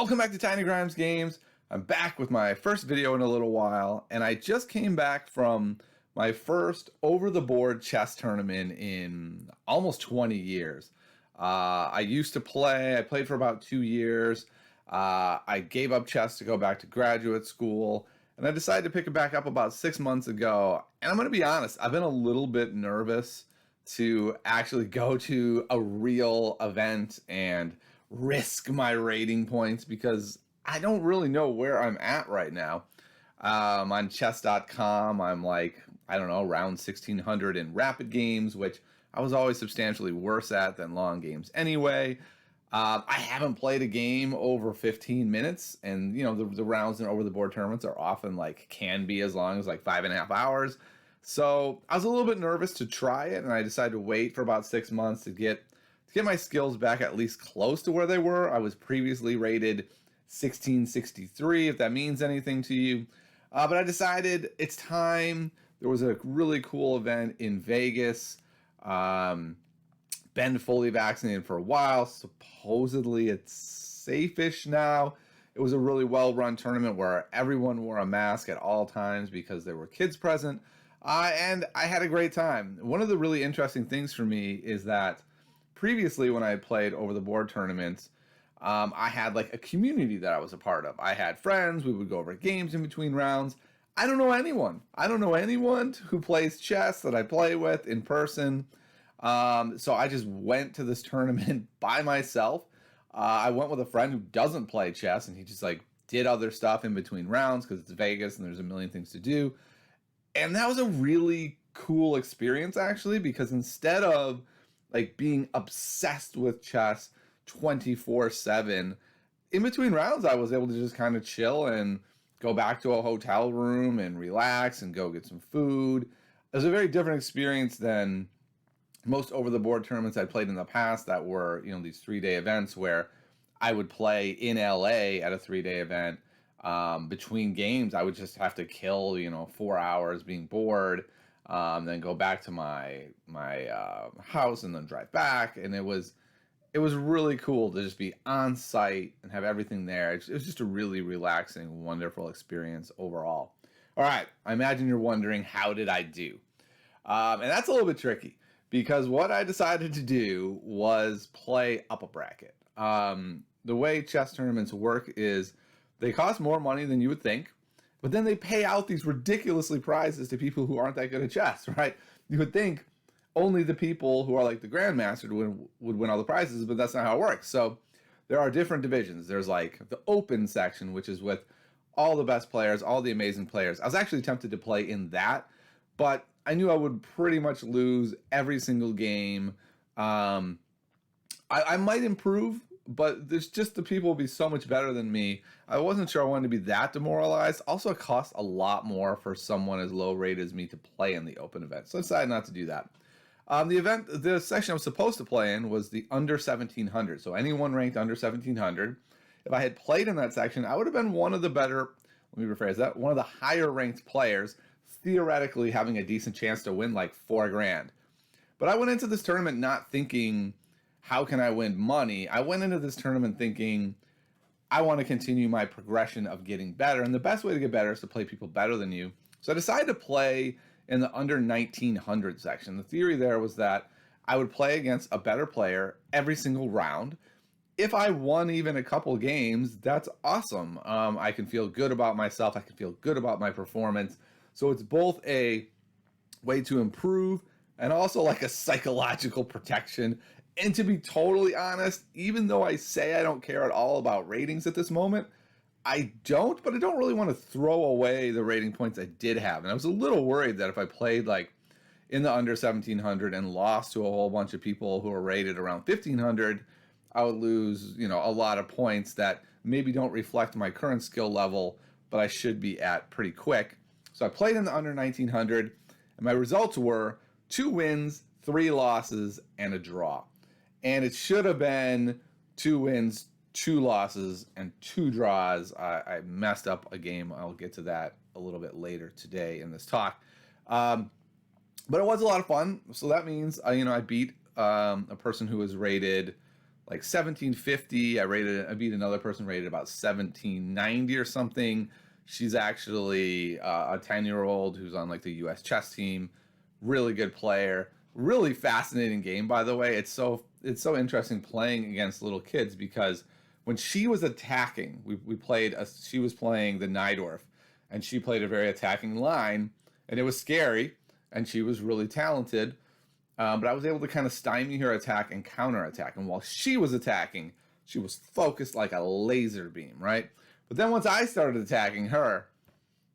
Welcome back to Tiny Grimes Games. I'm back with my first video in a little while, and I just came back from my first over-the-board chess tournament in almost 20 years. I used to play. I played for about 2 years. I gave up chess to go back to graduate school, and I decided to pick it back up about 6 months ago. And I'm going to be honest, I've been a little bit nervous to actually go to a real event and risk my rating points because I don't really know where I'm at right now. On chess.com, I'm like, I don't know, around 1600 in rapid games, which I was always substantially worse at than long games anyway. I haven't played a game over 15 minutes, and you know the rounds in over-the-board tournaments are often can be as long as 5.5 hours. So I was a little bit nervous to try it, and I decided to wait for about 6 months to get my skills back at least close to where they were. I was previously rated 1663, if that means anything to you. But I decided it's time. There was a really cool event in Vegas. Been fully vaccinated for a while. Supposedly it's safe-ish now. It was a really well-run tournament where everyone wore a mask at all times because there were kids present. And I had a great time. One of the really interesting things for me is that previously when I had played over-the-board tournaments, I had a community that I was a part of. I had friends. We would go over games in between rounds. I don't know anyone. I don't know anyone who plays chess that I play with in person. So I just went to this tournament by myself. I went with a friend who doesn't play chess, and he just did other stuff in between rounds because it's Vegas and there's a million things to do. And that was a really cool experience, actually, because instead of being obsessed with chess 24/7, in between rounds, I was able to just kind of chill and go back to a hotel room and relax and go get some food. It was a very different experience than most over-the-board tournaments I'd played in the past that were, these 3-day events where I would play in LA at a 3-day event. Between games, I would just have to kill, 4 hours being bored, then go back to my house and then drive back. And it was really cool to just be on site and have everything there. It was just a really relaxing, wonderful experience overall. All right, I imagine you're wondering, how did I do? And that's a little bit tricky because what I decided to do was play up a bracket. The way chess tournaments work is they cost more money than you would think, but then they pay out these ridiculously prizes to people who aren't that good at chess, right? You would think only the people who are the grandmaster would win all the prizes, but that's not how it works. So there are different divisions. There's the open section, which is with all the best players, all the amazing players. I was actually tempted to play in that, but I knew I would pretty much lose every single game. I might improve, but there's just the people will be so much better than me. I wasn't sure I wanted to be that demoralized. Also, it costs a lot more for someone as low rated as me to play in the open event, so I decided not to do that. The section I was supposed to play in was the under 1700, so anyone ranked under 1700. If I had played in that section, I would have been one of the better, let me rephrase that, one of the higher ranked players, theoretically having a decent chance to win $4 grand. But I went into this tournament not thinking, how can I win money? I went into this tournament thinking, I want to continue my progression of getting better, and the best way to get better is to play people better than you. So I decided to play in the under 1900 section. The theory there was that I would play against a better player every single round. If I won even a couple games, that's awesome. I can feel good about myself. I can feel good about my performance. So it's both a way to improve and also a psychological protection. And to be totally honest, even though I say I don't care at all about ratings at this moment, I don't, but I don't really want to throw away the rating points I did have. And I was a little worried that if I played in the under 1700 and lost to a whole bunch of people who are rated around 1500, I would lose, a lot of points that maybe don't reflect my current skill level, but I should be at pretty quick. So I played in the under 1900, and my results were 2 wins, 3 losses, and a draw. And it should have been 2 wins, 2 losses, and 2 draws. I messed up a game. I'll get to that a little bit later today in this talk. But it was a lot of fun. So that means I beat a person who was rated like 1750. I beat another person rated about 1790 or something. She's actually a 10-year-old who's on like the U.S. chess team. Really good player. Really fascinating game, by the way. It's so interesting playing against little kids because when she was attacking, she was playing the Najdorf, and she played a very attacking line, and it was scary, and she was really talented. But I was able to kind of stymie her attack and counter attack. And while she was attacking, she was focused like a laser beam, right? But then once I started attacking her,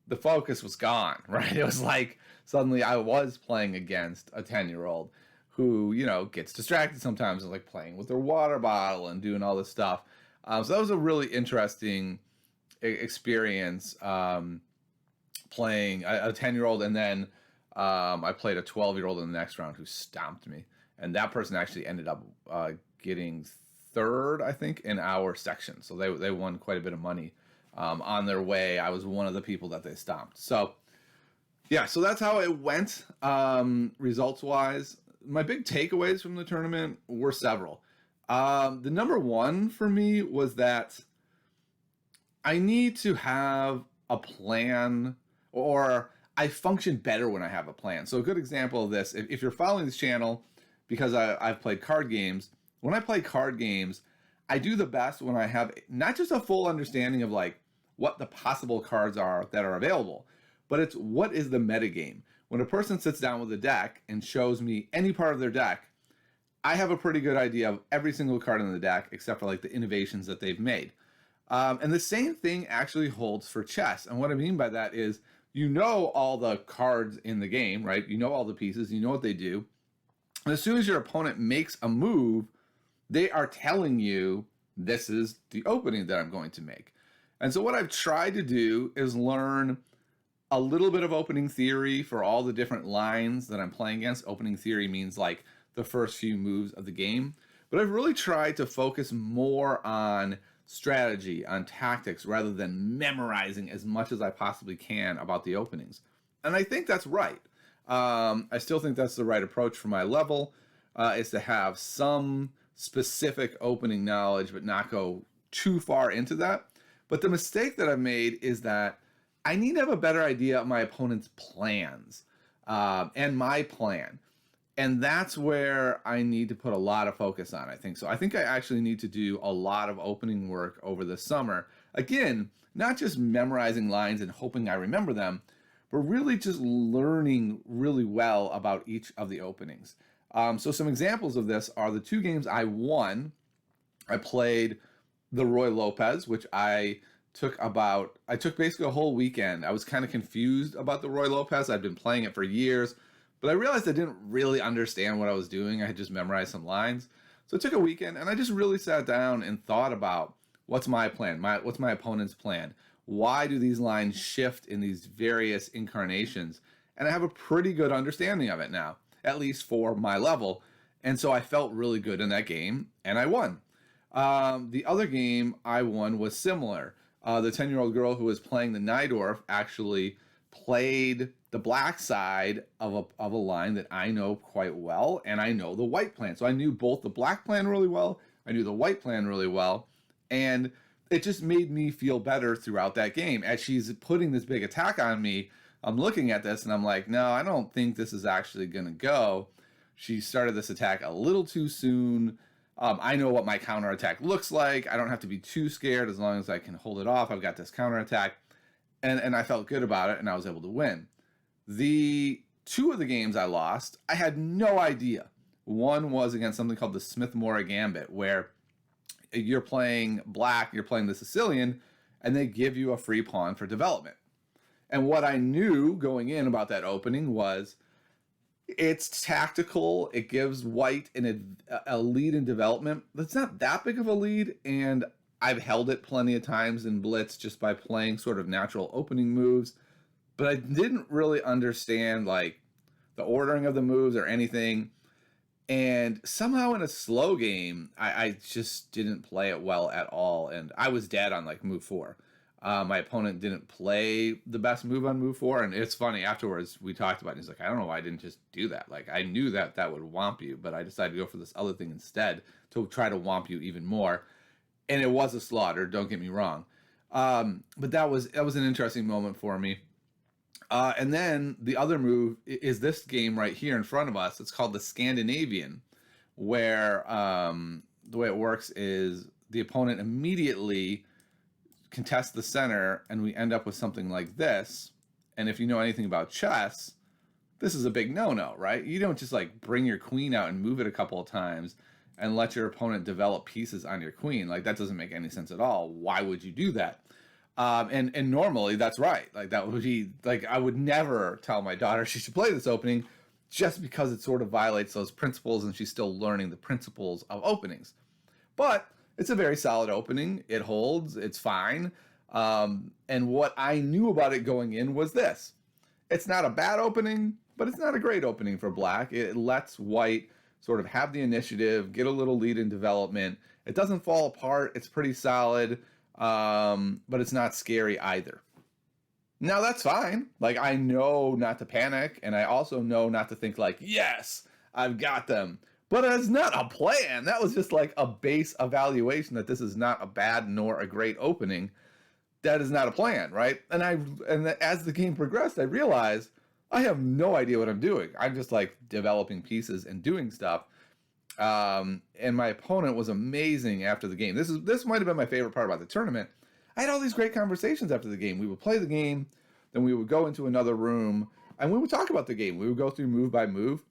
the focus was gone, right? It was like suddenly I was playing against a 10-year-old who, gets distracted sometimes and like playing with their water bottle and doing all this stuff. So that was a really interesting experience playing a 10-year-old, and then I played a 12-year-old in the next round who stomped me. And that person actually ended up getting third, I think, in our section. So they won quite a bit of money on their way. I was one of the people that they stomped. So, yeah, so that's how it went results-wise. My big takeaways from the tournament were several. The number one for me was that I need to have a plan, or I function better when I have a plan. So a good example of this, if you're following this channel, because I've played card games, when I play card games, I do the best when I have not just a full understanding of like what the possible cards are that are available, but it's what is the metagame. When a person sits down with a deck and shows me any part of their deck, I have a pretty good idea of every single card in the deck except for like the innovations that they've made. And the same thing actually holds for chess. And what I mean by that is, all the cards in the game, right? You know all the pieces, you know what they do. And as soon as your opponent makes a move, they are telling you, this is the opening that I'm going to make. And so what I've tried to do is learn a little bit of opening theory for all the different lines that I'm playing against. Opening theory means like the first few moves of the game. But I've really tried to focus more on strategy, on tactics, rather than memorizing as much as I possibly can about the openings. And I think that's right. I still think that's the right approach for my level, is to have some specific opening knowledge, but not go too far into that. But the mistake that I've made is that I need to have a better idea of my opponent's plans and my plan. And that's where I need to put a lot of focus on, I think. So I think I actually need to do a lot of opening work over the summer. Again, not just memorizing lines and hoping I remember them, but really just learning really well about each of the openings. So some examples of this are the two games I won. I played the Roy Lopez, which I took basically a whole weekend. I was kind of confused about the Roy Lopez. I'd been playing it for years, but I realized I didn't really understand what I was doing. I had just memorized some lines. So it took a weekend, and I just really sat down and thought about, what's my plan? What's my opponent's plan? Why do these lines shift in these various incarnations? And I have a pretty good understanding of it now, at least for my level. And so I felt really good in that game, and I won. The other game I won was similar. The 10-year-old girl who was playing the Najdorf actually played the black side of a line that I know quite well, and I know the white plan. So I knew both the black plan really well, I knew the white plan really well, and it just made me feel better throughout that game. As she's putting this big attack on me, I'm looking at this and I'm like, no, I don't think this is actually going to go. She started this attack a little too soon. I know what my counterattack looks like. I don't have to be too scared as long as I can hold it off. I've got this counterattack. And I felt good about it, and I was able to win. The two of the games I lost, I had no idea. One was against something called the Smith-Morra Gambit, where you're playing black, you're playing the Sicilian, and they give you a free pawn for development. And what I knew going in about that opening was, it's tactical. It gives white a lead in development. That's not that big of a lead, and I've held it plenty of times in Blitz just by playing sort of natural opening moves. But I didn't really understand like the ordering of the moves or anything. And somehow in a slow game, I just didn't play it well at all. And I was dead on like move 4. My opponent didn't play the best move on move 4, and it's funny, afterwards we talked about it. He's like, I don't know why I didn't just do that. Like, I knew that that would womp you, but I decided to go for this other thing instead to try to womp you even more. And it was a slaughter, don't get me wrong. But that was an interesting moment for me. And then the other move is this game right here in front of us. It's called the Scandinavian, where the way it works is the opponent immediately contests the center, and we end up with something like this. And if you know anything about chess, this is a big no-no, right? You don't just like bring your queen out and move it a couple of times and let your opponent develop pieces on your queen. Like, that doesn't make any sense at all. Why would you do that? And normally that's right. Like, that would be like, I would never tell my daughter she should play this opening, just because it sort of violates those principles and she's still learning the principles of openings. But it's a very solid opening. It holds. It's fine. And what I knew about it going in was this. It's not a bad opening, but it's not a great opening for black. It lets white sort of have the initiative, get a little lead in development. It doesn't fall apart. It's pretty solid, but it's not scary either. Now, that's fine. Like, I know not to panic, and I also know not to think like, yes, I've got them. But it's not a plan. That was just like a base evaluation that this is not a bad nor a great opening. That is not a plan, right? And as the game progressed, I realized I have no idea what I'm doing. I'm just like developing pieces and doing stuff. And my opponent was amazing after the game. This might have been my favorite part about the tournament. I had all these great conversations after the game. We would play the game, then we would go into another room, and we would talk about the game. We would go through move by move.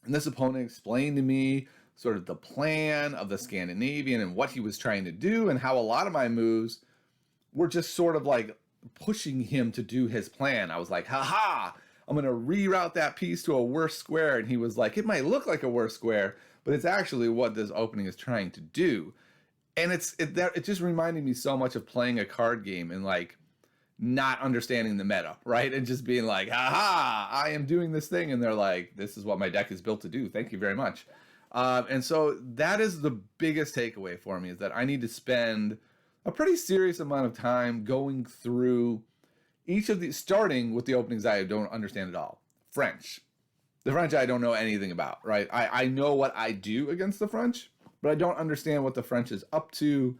And this opponent explained to me sort of the plan of the Scandinavian and what he was trying to do, and how a lot of my moves were just sort of like pushing him to do his plan. I was like, haha, I'm going to reroute that piece to a worse square. And he was like, it might look like a worse square, but it's actually what this opening is trying to do. And it just reminded me so much of playing a card game and like not understanding the meta, right? And just being like, haha, I am doing this thing. And they're like, this is what my deck is built to do. Thank you very much. And so that is the biggest takeaway for me, is that I need to spend a pretty serious amount of time going through each of these, starting with the openings I don't understand at all. French. The French I don't know anything about, right? I know what I do against the French, but I don't understand what the French is up to.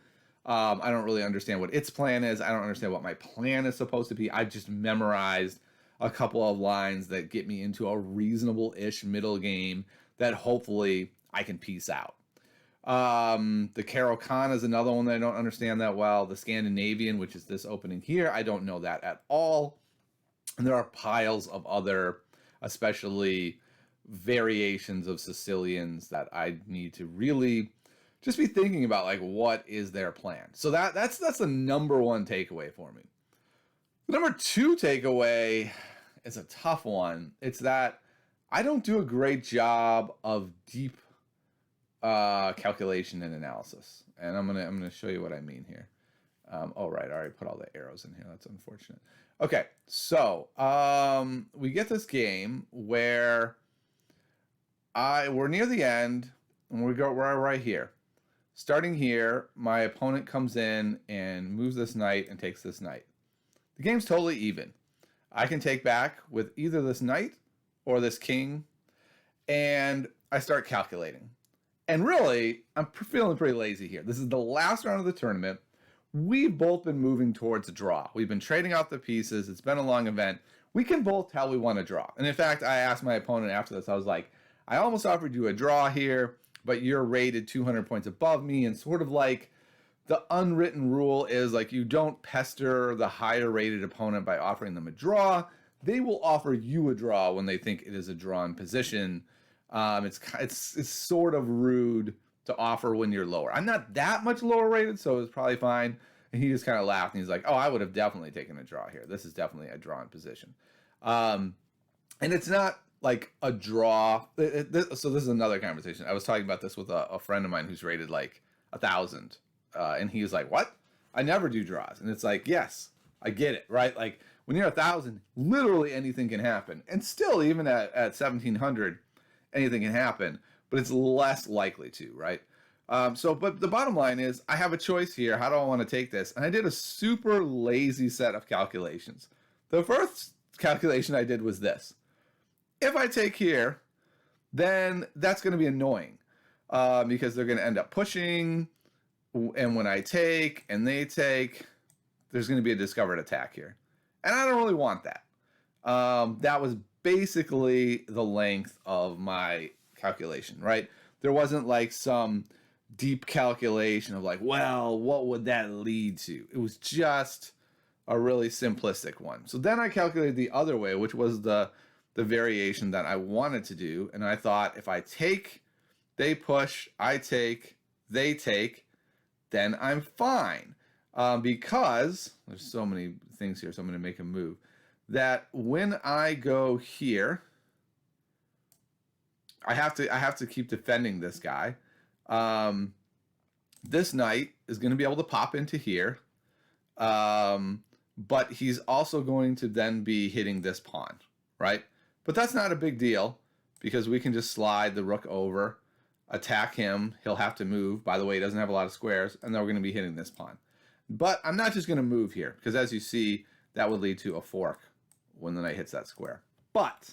I don't really understand what its plan is. I don't understand what my plan is supposed to be. I've just memorized a couple of lines that get me into a reasonable-ish middle game that hopefully I can piece out. The Caro-Kann is another one that I don't understand that well. The Scandinavian, which is this opening here, I don't know that at all. And there are piles of other, especially variations of Sicilians, that I need to really just be thinking about, like, what is their plan? So that's the number one takeaway for me. The number two takeaway is a tough one. It's that I don't do a great job of deep calculation and analysis. And I'm gonna show you what I mean here. Oh, right, I already put all the arrows in here. That's unfortunate. Okay, so we get this game where we're near the end, and we're right here. Starting here, my opponent comes in and moves this knight and takes this knight. The game's totally even. I can take back with either this knight or this king, and I start calculating. And really, I'm feeling pretty lazy here. This is the last round of the tournament. We've both been moving towards a draw. We've been trading out the pieces. It's been a long event. We can both tell we want to draw. And in fact, I asked my opponent after this, I was like, I almost offered you a draw here, but you're rated 200 points above me. And sort of like the unwritten rule is, like, you don't pester the higher rated opponent by offering them a draw. They will offer you a draw when they think it is a drawn position. It's sort of rude to offer when you're lower. I'm not that much lower rated, so it's probably fine. And he just kind of laughed, and he's like, oh, I would have definitely taken a draw here. This is definitely a drawn position. And it's not like a draw. So this is another conversation. I was talking about this with a friend of mine who's rated like 1,000. And he was like, what? I never do draws. And it's like, yes, I get it, right? Like, when you're 1,000, literally anything can happen. And still, even at 1,700, anything can happen, but it's less likely to, right? But the bottom line is I have a choice here. How do I want to take this? And I did a super lazy set of calculations. The first calculation I did was this. If I take here, then that's going to be annoying because they're going to end up pushing. And when I take and they take, there's going to be a discovered attack here. And I don't really want that. That was basically the length of my calculation, right? There wasn't like some deep calculation of like, well, what would that lead to? It was just a really simplistic one. So then I calculated the other way, which was the variation that I wanted to do. And I thought if I take, they push, I take, they take, then I'm fine. Because there's so many things here, so I'm going to make a move. That when I go here, I have to keep defending this guy. This knight is going to be able to pop into here, but he's also going to then be hitting this pawn, right? But that's not a big deal because we can just slide the rook over, attack him. He'll have to move. By the way, he doesn't have a lot of squares, and then we're going to be hitting this pawn. But I'm not just going to move here because, as you see, that would lead to a fork when the knight hits that square. But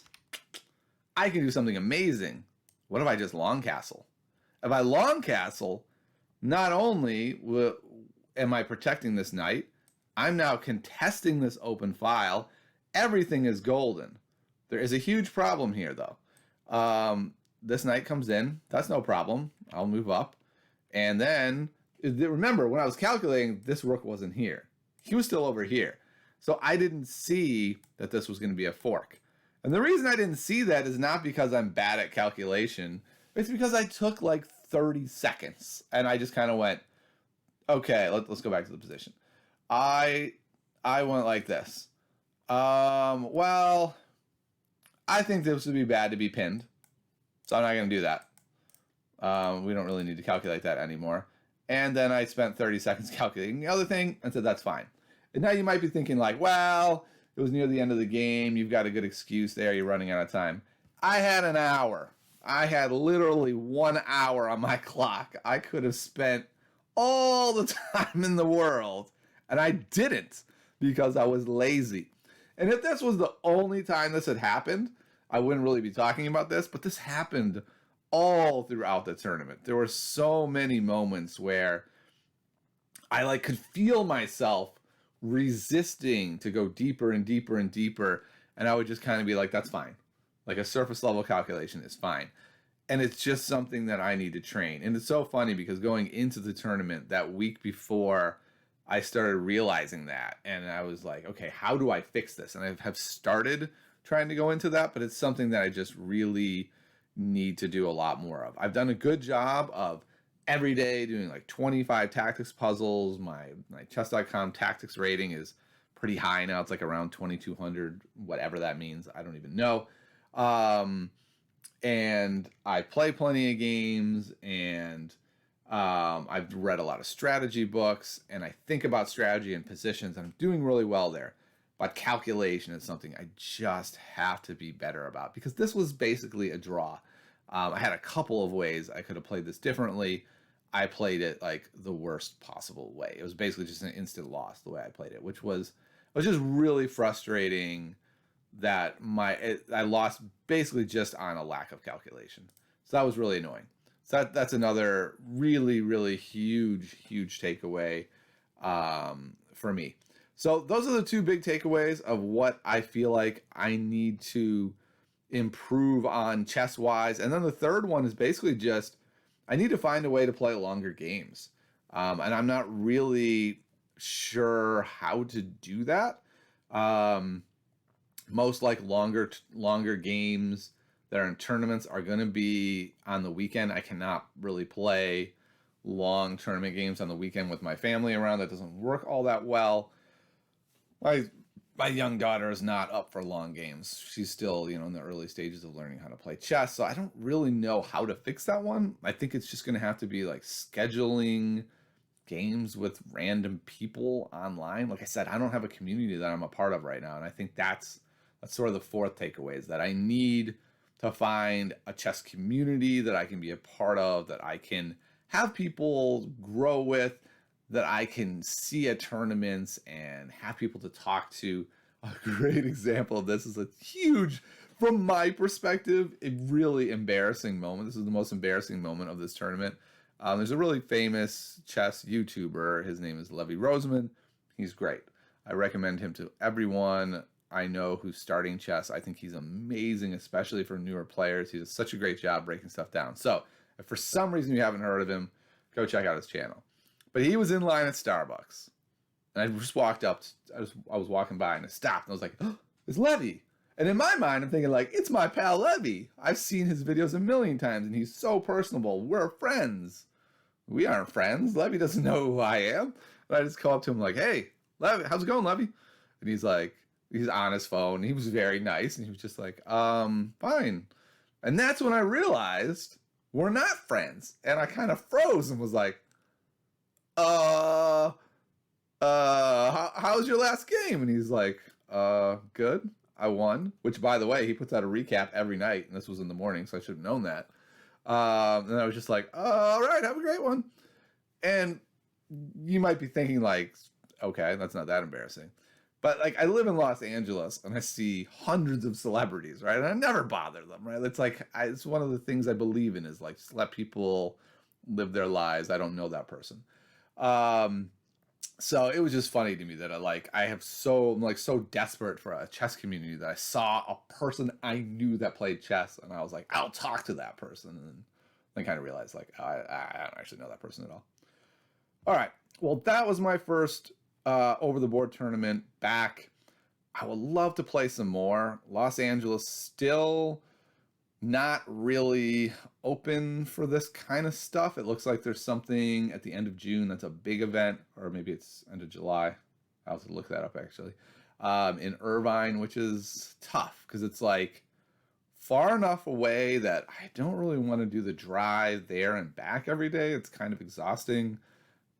I can do something amazing. What if I just long castle? If I long castle, not only am I protecting this knight, I'm now contesting this open file. Everything is golden. There is a huge problem here, though. This knight comes in. That's no problem. I'll move up. And then, remember, when I was calculating, this rook wasn't here. He was still over here. So I didn't see that this was going to be a fork. And the reason I didn't see that is not because I'm bad at calculation. It's because I took like 30 seconds. And I just kind of went, okay, let's go back to the position. I went like this. Well, I think this would be bad to be pinned. So I'm not going to do that. We don't really need to calculate that anymore. And then I spent 30 seconds calculating the other thing and said, that's fine. And now you might be thinking like, well, it was near the end of the game. You've got a good excuse there. You're running out of time. I had an hour. I had literally 1 hour on my clock. I could have spent all the time in the world. And I didn't because I was lazy. And if this was the only time this had happened, I wouldn't really be talking about this. But this happened all throughout the tournament. There were so many moments where I could feel myself resisting to go deeper and deeper and deeper, and I would just kind of be like, that's fine. Like a surface level calculation is fine. And it's just something that I need to train. And it's so funny because going into the tournament that week before, I started realizing that, and I was like, okay, how do I fix this? And I have started trying to go into that, but it's something that I just really need to do a lot more of. I've done a good job of every day doing like 25 tactics puzzles. My chess.com tactics rating is pretty high now. It's like around 2,200, whatever that means. I don't even know. And I play plenty of games, and I've read a lot of strategy books, and I think about strategy and positions, and I'm doing really well there. But calculation is something I just have to be better about because this was basically a draw. I had a couple of ways I could have played this differently. I played it like the worst possible way. It was basically just an instant loss the way I played it, which was just really frustrating that I lost basically just on a lack of calculation. So that was really annoying. So that's another really, really huge takeaway for me. So those are the two big takeaways of what I feel like I need to improve on chess-wise. And then the third one is basically just I need to find a way to play longer games. And I'm not really sure how to do that. Most longer games that are in tournaments are going to be on the weekend. I cannot really play long tournament games on the weekend with my family around. That doesn't work all that well. My young daughter is not up for long games. She's still, in the early stages of learning how to play chess. So I don't really know how to fix that one. I think it's just going to have to be like scheduling games with random people online. Like I said, I don't have a community that I'm a part of right now. And I think that's sort of the fourth takeaway is that I need to find a chess community that I can be a part of, that I can have people grow with, that I can see at tournaments and have people to talk to. A great example of this is a huge, from my perspective, a really embarrassing moment. This is the most embarrassing moment of this tournament. There's a really famous chess YouTuber. His name is Levy Roseman. He's great. I recommend him to everyone I know who's starting chess. I think he's amazing, especially for newer players. He does such a great job breaking stuff down. So if for some reason you haven't heard of him, go check out his channel. But he was in line at Starbucks. And I just walked up. I was walking by and I stopped. And I was like, oh, it's Levy. And in my mind, I'm thinking like, it's my pal Levy. I've seen his videos a million times and he's so personable. We're friends. We aren't friends. Levy doesn't know who I am. And I just call up to him like, hey, Levy, how's it going, Levy? And he's like, he's on his phone. He was very nice. And he was just like, fine. And that's when I realized we're not friends. And I kind of froze and was like, how's your last game? And he's like, good. I won. Which, by the way, he puts out a recap every night. And this was in the morning, so I should have known that. And I was just like, all right, have a great one. And you might be thinking like, okay, that's not that embarrassing. But like, I live in Los Angeles and I see hundreds of celebrities, right? And I never bother them, right? It's like, it's one of the things I believe in is like, just let people live their lives. I don't know that person. So it was just funny to me that I'm so desperate for a chess community that I saw a person I knew that played chess and I was like, I'll talk to that person. And then kind of realized like, I don't actually know that person at all. All right. Well, that was my first over the board tournament back. I would love to play some more. Los Angeles still not really open for this kind of stuff. It looks like there's something at the end of June that's a big event, or maybe it's end of July. I'll have to look that up actually. In Irvine, which is tough because it's like far enough away that I don't really want to do the drive there and back every day. It's kind of exhausting.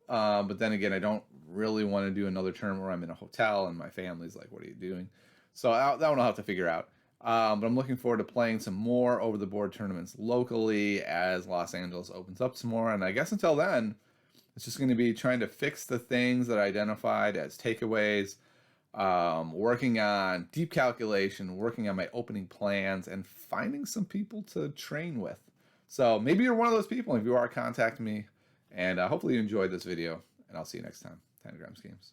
But then again, I don't really want to do another tournament where I'm in a hotel and my family's like, what are you doing? So that one I'll have to figure out. But I'm looking forward to playing some more over-the-board tournaments locally as Los Angeles opens up some more. And I guess until then, it's just going to be trying to fix the things that I identified as takeaways, working on deep calculation, working on my opening plans, and finding some people to train with. So maybe you're one of those people. If you are, contact me. And hopefully you enjoyed this video. And I'll see you next time. Tanagrams Games.